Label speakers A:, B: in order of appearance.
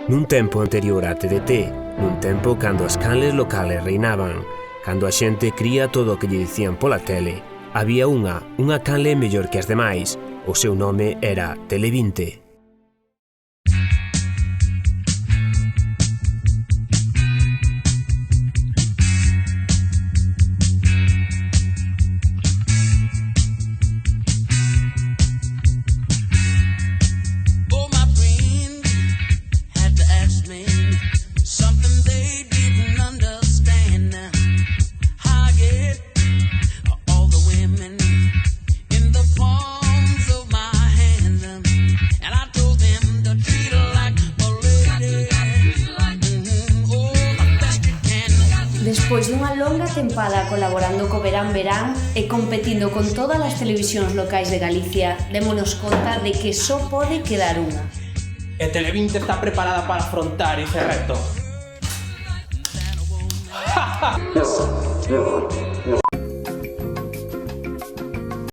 A: Nun tempo anterior á TDT, nun tempo cando as canles locales reinaban, cando a xente cría todo o que lle dicían pola tele, había unha canle mellor que as demais. O seu nome era Tele20.
B: Despois dunha longa tempada colaborando co Verán Verán e competindo con todas as televisións locais de Galicia, démonos conta de que só pode quedar unha.
C: E Tele20 está preparada para afrontar ese reto.